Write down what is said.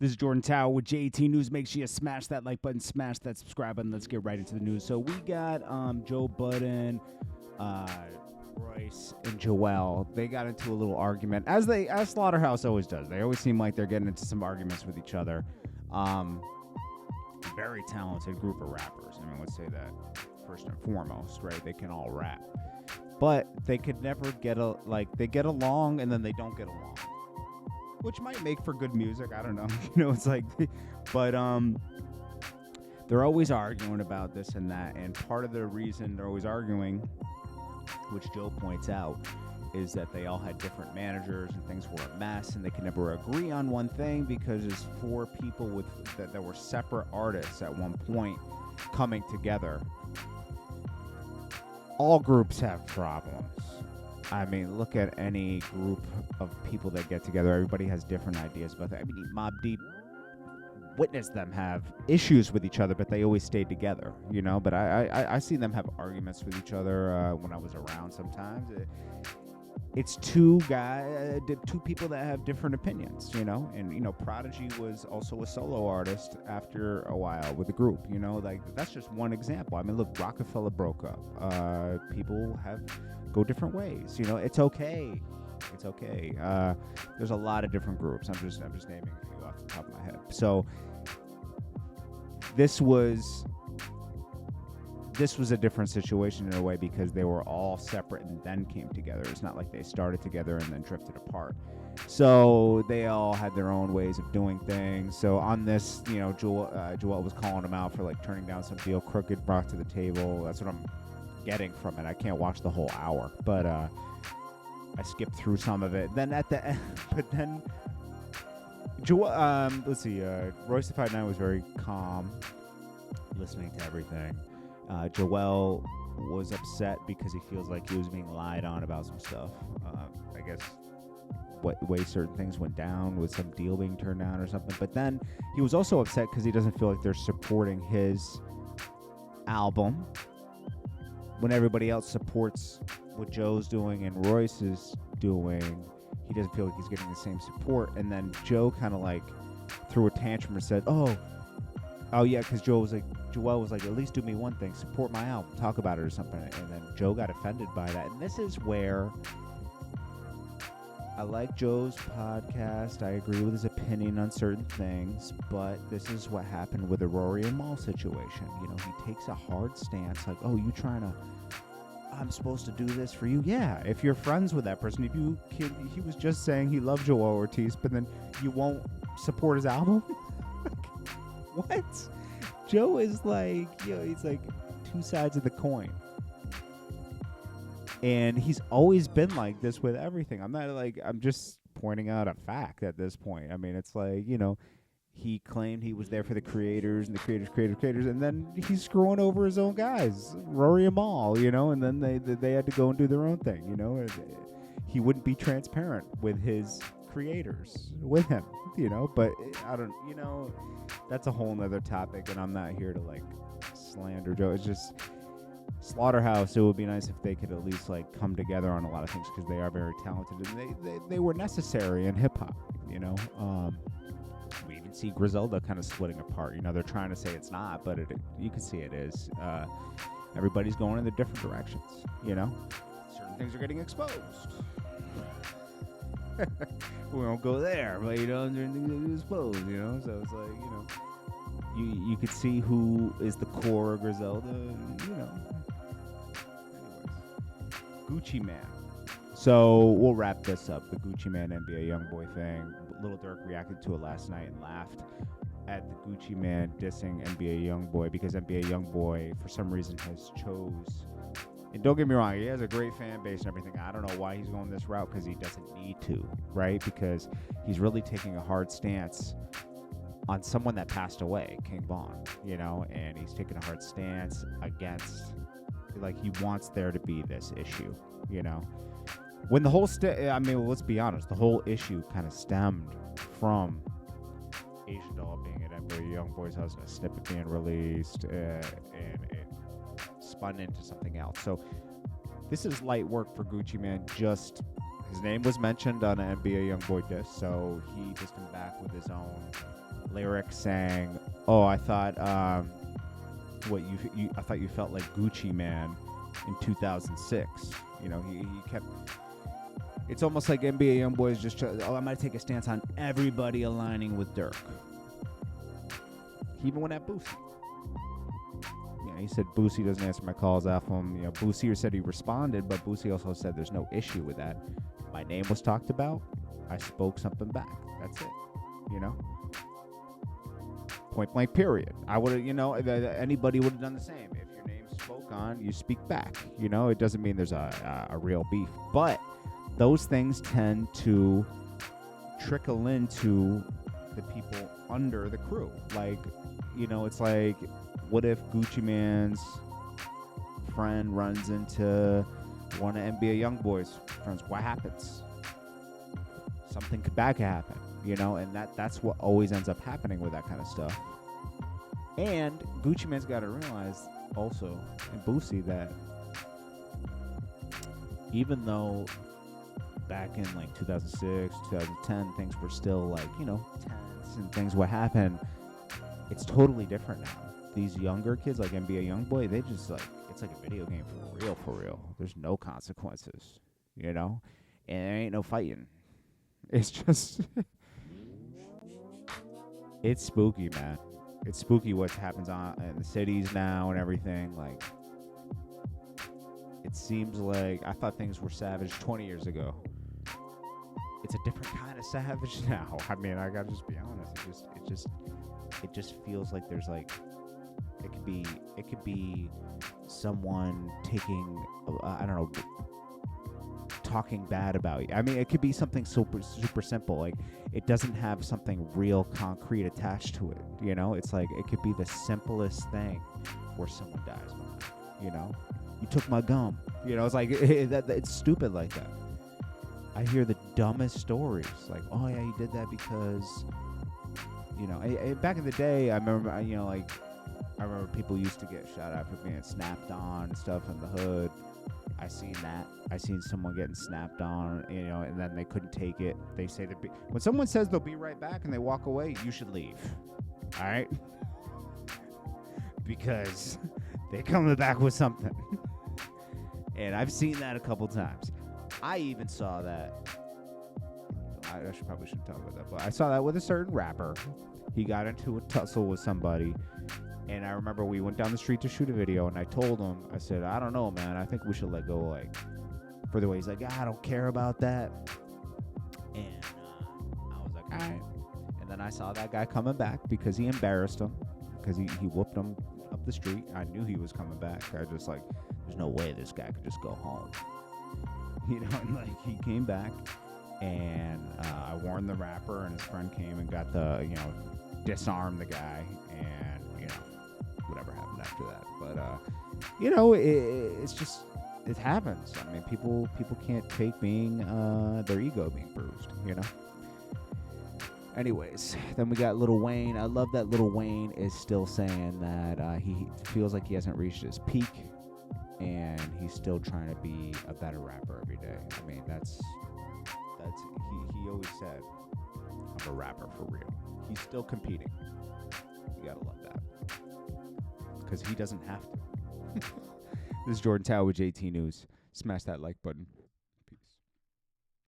This is Jordan Tower with JT News. Make sure you smash that like button, smash that subscribe button. Let's get right into the news. So we got Joe Budden, Royce, and Joel. They got into a little argument, as Slaughterhouse always does. They always seem like they're getting into some arguments with each other. Very talented group of rappers. I mean, let's say that first and foremost, right? They can all rap, but they could never they get along and then they don't get along, which might make for good music. I don't know. It's like, but they're always arguing about this and that. And part of the reason they're always arguing, which Joe points out, is that they all had different managers and things were a mess and they could never agree on one thing because there's four people that were separate artists at one point coming together. All groups have problems. I mean, look at any group of people that get together. Everybody has different ideas about that. I mean, Mobb Deep witnessed them have issues with each other, but they always stayed together, But I see them have arguments with each other when I was around sometimes. It's two people that have different opinions, And, Prodigy was also a solo artist after a while with the group, Like, that's just one example. I mean, look, Rockefeller broke up. People go different ways, It's okay. It's okay. There's a lot of different groups. I'm just naming a few off the top of my head. So this was a different situation in a way because they were all separate and then came together. It's not like they started together and then drifted apart. So they all had their own ways of doing things. So on this, Joel was calling him out for like turning down some deal Crooked brought to the table. That's what I'm getting from it. I can't watch the whole hour, but I skipped through some of it. Then at the end, but then Joel, let's see, Royce the 5'9" was very calm, listening to everything. Joel was upset because he feels like he was being lied on about some stuff. I guess what way certain things went down with some deal being turned down or something. But then he was also upset because he doesn't feel like they're supporting his album when everybody else supports what Joe's doing and Royce is doing. He doesn't feel like he's getting the same support. And then Joe kind of like threw a tantrum and said, oh yeah, because Joel was like, at least do me one thing, support my album, talk about it or something. And then Joe got offended by that. And this is where I like Joe's podcast. I agree with his opinion on certain things, but this is what happened with the Rory and Mal situation. He takes a hard stance, like, oh, I'm supposed to do this for you? Yeah, if you're friends with that person, he was just saying he loved Joel Ortiz, but then you won't support his album? What? Joe is like, he's like two sides of the coin. And he's always been like this with everything. I'm just pointing out a fact at this point. I mean, it's like, he claimed he was there for the creators and the creators, and then he's screwing over his own guys, Rory and Mal, and then they had to go and do their own thing, He wouldn't be transparent with his creators, with him, but I don't, that's a whole nother topic, and I'm not here to like slander Joe. It's just Slaughterhouse. It would be nice if they could at least like come together on a lot of things because they are very talented and they were necessary in hip hop. We even see Griselda kind of splitting apart. They're trying to say it's not, but you can see it is. Everybody's going in the different directions. Certain things are getting exposed. We won't go there, but they're exposed. So it's like you could see who is the core of Griselda. Anyways, Gucci Mane. So we'll wrap this up. The Gucci Mane NBA Youngboy thing. Lil Durk reacted to it last night and laughed at the Gucci Mane dissing NBA Youngboy because NBA Youngboy for some reason has chose. And don't get me wrong, he has a great fan base and everything. I don't know why he's going this route because he doesn't need to, right? Because he's really taking a hard stance on someone that passed away, King Von, and he's taking a hard stance against, like, he wants there to be this issue, When the whole, let's be honest, the whole issue kind of stemmed from Asian Doll being at NBA Youngboy's house and a snippet being released, and it spun into something else. So this is light work for Gucci Mane, just His name was mentioned on an NBA Youngboy disc, so he just came back with his own lyrics saying, "Oh, I thought, I thought you felt like Gucci Man in 2006." You know, he kept. It's almost like NBA Youngboy is just, I'm gonna take a stance on everybody aligning with Dirk. He even went at Boosie. Yeah, he said Boosie doesn't answer my calls after him. You know, Boosie said he responded, but Boosie also said there's no issue with that. My name was talked about. I spoke something back. That's it. You know? Point blank period. I would have, anybody would have done the same. If your name's spoke on, you speak back. You know, it doesn't mean there's a real beef. But those things tend to trickle into the people under the crew. Like, it's like, what if Gucci Man's friend runs into one of NBA Youngboy's friends? What happens? Something bad could happen, and that's what always ends up happening with that kind of stuff. And Gucci Man's got to realize also, and Boosie, that even though back in like 2006, 2010, things were still like, tense and things would happen, it's totally different now. These younger kids, like NBA Youngboy, they just like, it's like a video game for real. There's no consequences, and there ain't no fighting. It's just, it's spooky, man. It's spooky what happens in the cities now and everything. Like, it seems like I thought things were savage 20 years ago. It's a different kind of savage now. I mean, I gotta just be honest. It just feels like there's like, it could be someone taking, I don't know, talking bad about you. I mean, it could be something super simple. Like, it doesn't have something real concrete attached to it. It's like, it could be the simplest thing where someone dies behind. You took my gum. It's like, it's stupid like that. I hear the dumbest stories. Like, oh yeah, he did that because, back in the day, I remember, I remember people used to get shot at for being snapped on and stuff in the hood. I seen that. I seen someone getting snapped on, and then they couldn't take it. They say when someone says they'll be right back and they walk away, you should leave. All right? Because they're coming back with something. And I've seen that a couple times. I even saw that. I probably shouldn't talk about that, but I saw that with a certain rapper. He got into a tussle with somebody. And I remember we went down the street to shoot a video, and I told him, I said, I don't know, man. I think we should let go, like, for the way. He's like, I don't care about that. And I was like, all right. And then I saw that guy coming back because he embarrassed him, because he whooped him up the street. I knew he was coming back. I was just like, there's no way this guy could just go home. And like, he came back, and I warned the rapper, and his friend came and got the, disarmed the guy, and, whatever happened after that. But, it's just, it happens. I mean, people can't take being, their ego being bruised, Anyways, then we got Lil Wayne. I love that Lil Wayne is still saying that he feels like he hasn't reached his peak, and he's still trying to be a better rapper every day. I mean, that's he always said, I'm a rapper for real. He's still competing. You gotta love that. Because he doesn't have to. This is Jordan Tower with JT News. Smash that like button.